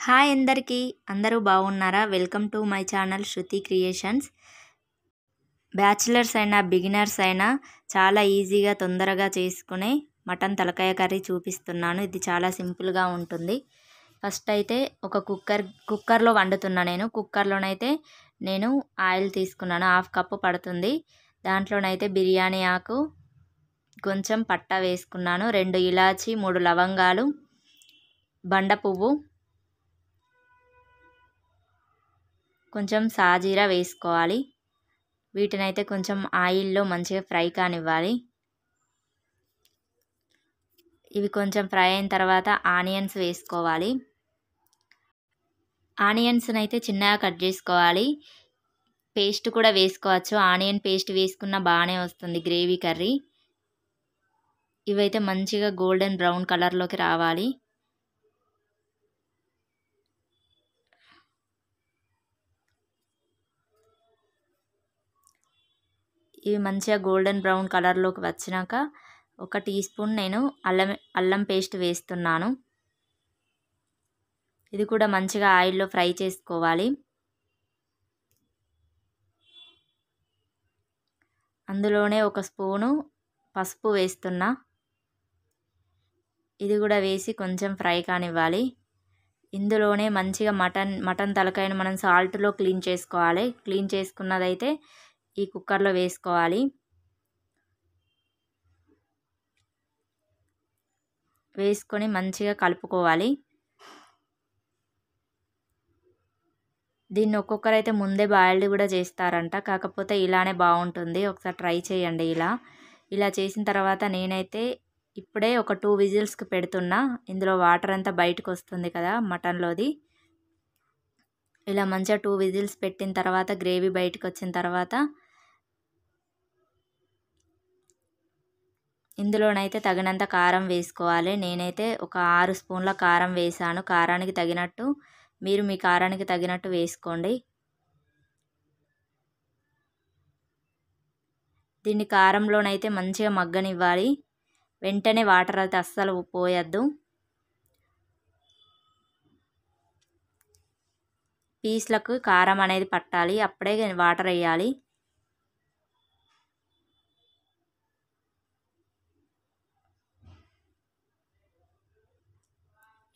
Hi అందరికీ అందరూ బాగున్నారా? Welcome to my channel Shruti creations. Bachelors అయినా బిగినర్స్ అయినా చాలా ఈజీగా తొందరగా చేసుకునే మటన్ తలకాయ కర్రీ చూపిస్తున్నాను. ఇది చాలా సింపుల్గా ఉంటుంది. ఫస్ట్ అయితే ఒక కుక్కర్లో వండుతున్నా. కుక్కర్లోనైతే నేను ఆయిల్ తీసుకున్నాను. 1/2 కప్పు పడుతుంది. దాంట్లోనైతే బిర్యానీ ఆకు, కొంచెం పట్టా వేసుకున్నాను, 2 ఇలాచి, 3 లవంగాలు, బండ పువ్వు, కొంచెం సాజీరా వేసుకోవాలి. వీటినైతే కొంచెం ఆయిల్లో మంచిగా ఫ్రై కానివ్వాలి. ఇవి కొంచెం ఫ్రై అయిన తర్వాత ఆనియన్స్ వేసుకోవాలి. ఆనియన్స్ని అయితే చిన్నగా కట్ చేసుకోవాలి. పేస్ట్ కూడా వేసుకోవచ్చు. ఆనియన్ పేస్ట్ వేసుకున్న బాగానే వస్తుంది గ్రేవీ కర్రీ. ఇవైతే మంచిగా గోల్డెన్ బ్రౌన్ కలర్లోకి రావాలి. ఇవి మంచిగా గోల్డెన్ బ్రౌన్ కలర్లోకి వచ్చినాక 1 టీ స్పూన్ నేను అల్లం పేస్ట్ వేస్తున్నాను. ఇది కూడా మంచిగా ఆయిల్లో ఫ్రై చేసుకోవాలి. అందులోనే 1 స్పూను పసుపు వేస్తున్నా. ఇది కూడా వేసి కొంచెం ఫ్రై కానివ్వాలి. ఇందులోనే మంచిగా మటన్ తలకాయను మనం సాల్ట్లో క్లీన్ చేసుకోవాలి. క్లీన్ చేసుకున్నదైతే ఈ కుక్కర్లో వేసుకోవాలి. వేసుకొని మంచిగా కలుపుకోవాలి. దీన్ని ఒక్కొక్కరైతే ముందే బాయిల్డ్ కూడా చేస్తారంట. కాకపోతే ఇలానే బాగుంటుంది. ఒకసారి ట్రై చేయండి. ఇలా చేసిన తర్వాత నేనైతే ఇప్పుడే ఒక 2 విజిల్స్కి పెడుతున్నా. ఇందులో వాటర్ అంతా బయటకు వస్తుంది కదా మటన్లోది. ఇలా మంచిగా 2 విజిల్స్ పెట్టిన తర్వాత గ్రేవీ బయటకు వచ్చిన తర్వాత ఇందులోనైతే తగినంత కారం వేసుకోవాలి. నేనైతే ఒక 6 స్పూన్ల కారం వేసాను. కారానికి తగినట్టు మీరు మీ కారానికి తగినట్టు వేసుకోండి. దీన్ని కారంలోనైతే మంచిగా మగ్గనివ్వాలి. వెంటనే వాటర్ అయితే అస్సలు పోయొద్దు. పీస్లకు కారం అనేది పట్టాలి. అప్పుడే వాటర్ వేయాలి.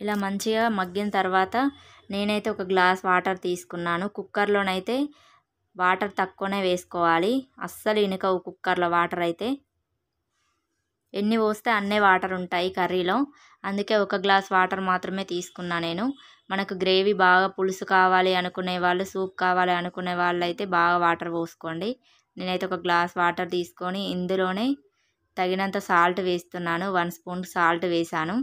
ఇలా మంచిగా మగ్గిన తర్వాత నేనైతే 1 గ్లాస్ వాటర్ తీసుకున్నాను. కుక్కర్లోనైతే వాటర్ తక్కువనే వేసుకోవాలి. అస్సలు ఇనుకవు కుక్కర్లో వాటర్ అయితే. ఎన్ని పోస్తే అన్నే వాటర్ ఉంటాయి కర్రీలో. అందుకే 1 గ్లాస్ వాటర్ మాత్రమే తీసుకున్నా నేను. మనకు గ్రేవీ బాగా పులుసు కావాలి అనుకునే వాళ్ళు, సూప్ కావాలి అనుకునే వాళ్ళు అయితే బాగా వాటర్ పోసుకోండి. నేనైతే 1 గ్లాస్ వాటర్ తీసుకొని ఇందులోనే తగినంత సాల్ట్ వేస్తున్నాను. 1 స్పూన్ సాల్ట్ వేసాను.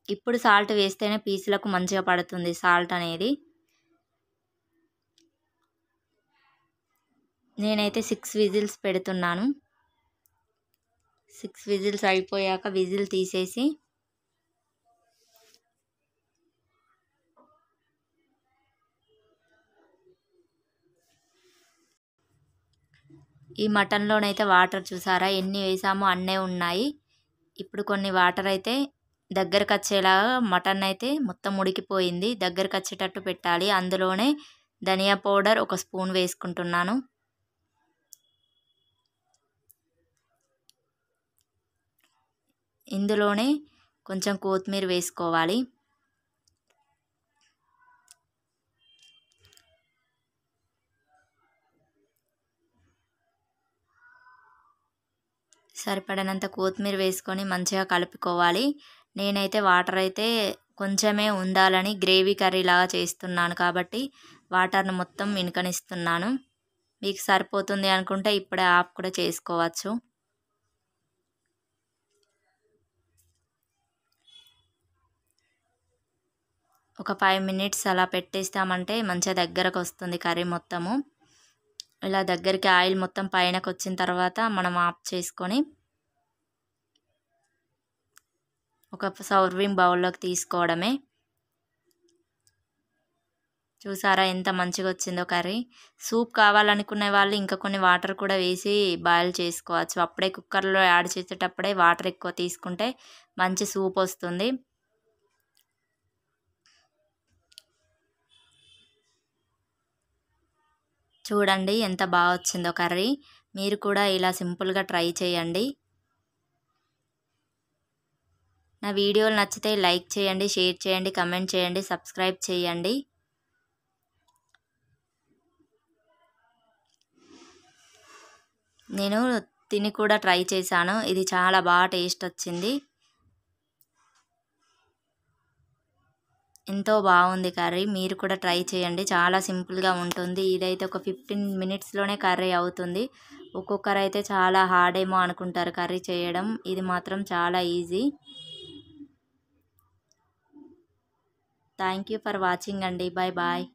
ఇప్పుడు సాల్ట్ వేస్తేనే పీసులకు మంచిగా పడుతుంది సాల్ట్ అనేది. నేనైతే 6 విజిల్స్ పెడుతున్నాను. 6 విజిల్స్ అయిపోయాక విజిల్ తీసేసి ఈ మటన్లోనైతే వాటర్ చూసారా ఎన్ని వేసామో అన్నే ఉన్నాయి. ఇప్పుడు కొన్ని వాటర్ అయితే దగ్గరకు వచ్చేలాగా మటన్ అయితే మొత్తం ఉడికిపోయింది. దగ్గరకు వచ్చేటట్టు పెట్టాలి. అందులోనే ధనియా పౌడర్ 1 స్పూన్ వేసుకుంటున్నాను. ఇందులోనే కొంచెం కొత్తిమీర వేసుకోవాలి. సరిపడినంత కొత్తిమీర వేసుకొని మంచిగా కలుపుకోవాలి. నేనైతే వాటర్ అయితే కొంచెమే ఉండాలని గ్రేవీ కర్రీ లాగా చేస్తున్నాను కాబట్టి వాటర్ను మొత్తం ఇనుకనిస్తున్నాను. మీకు సరిపోతుంది అనుకుంటే ఇప్పుడే ఆఫ్ కూడా చేసుకోవచ్చు. ఒక 5 మినిట్స్ అలా పెట్టేస్తామంటే మంచిగా దగ్గరకు వస్తుంది కర్రీ మొత్తము. ఇలా దగ్గరికి ఆయిల్ మొత్తం పైనకు వచ్చిన తర్వాత మనం ఆఫ్ చేసుకొని ఒక సర్వింగ్ బౌల్లోకి తీసుకోవడమే. చూసారా ఎంత మంచిగా వచ్చిందో కర్రీ. సూప్ కావాలనుకునే వాళ్ళు ఇంకా కొన్ని వాటర్ కూడా వేసి బాయిల్ చేసుకోవచ్చు. అప్పుడే కుక్కర్లో యాడ్ చేసేటప్పుడే వాటర్ ఎక్కువ తీసుకుంటే మంచి సూప్ వస్తుంది. చూడండి ఎంత బాగా వచ్చిందో కర్రీ. మీరు కూడా ఇలా సింపుల్గా ట్రై చేయండి. నా వీడియోలు నచ్చితే లైక్ చేయండి, షేర్ చేయండి, కమెంట్ చేయండి, సబ్స్క్రైబ్ చేయండి. నేను తిని కూడా ట్రై చేశాను. ఇది చాలా బాగా టేస్ట్ వచ్చింది. ఎంతో బాగుంది కర్రీ. మీరు కూడా ట్రై చేయండి. చాలా సింపుల్గా ఉంటుంది. ఇదైతే ఒక 15 మినిట్స్లోనే కర్రీ అవుతుంది. ఒక్కొక్కరు అయితే చాలా హార్డ్ ఏమో అనుకుంటారు కర్రీ చేయడం. ఇది మాత్రం చాలా easy. Thank you for watching అండి. Bye bye.